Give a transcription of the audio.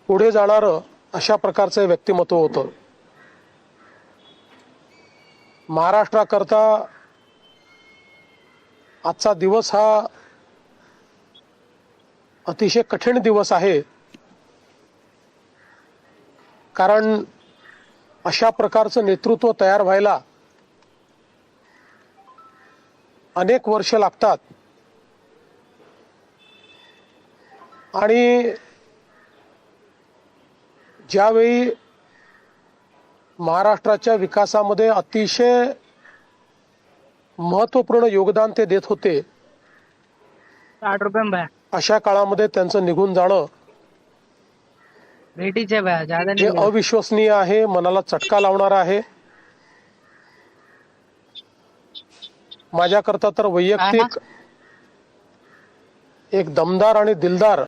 पुढे जाणारं अशा प्रकारचं व्यक्तिमत्व होतं. महाराष्ट्राकरता आजचा दिवस हा अतिशय कठीण दिवस आहे. कारण अशा प्रकारचं नेतृत्व तयार व्हायला अनेक वर्ष लागतात आणि ज्यावेळी महाराष्ट्राच्या विकासामध्ये अतिशय महत्त्वपूर्ण योगदान ते देत होते, 60 रुपये में भैया अशा काळामध्ये त्यांचं निघून जाणं भेटीचे भैया ज्यादा हे नहीं भैया। अविश्वसनीय आहे, मनाला चटका लावणार आहे. माझ्याकरता तर वैयक्तिक एक दमदार आणि दिलदार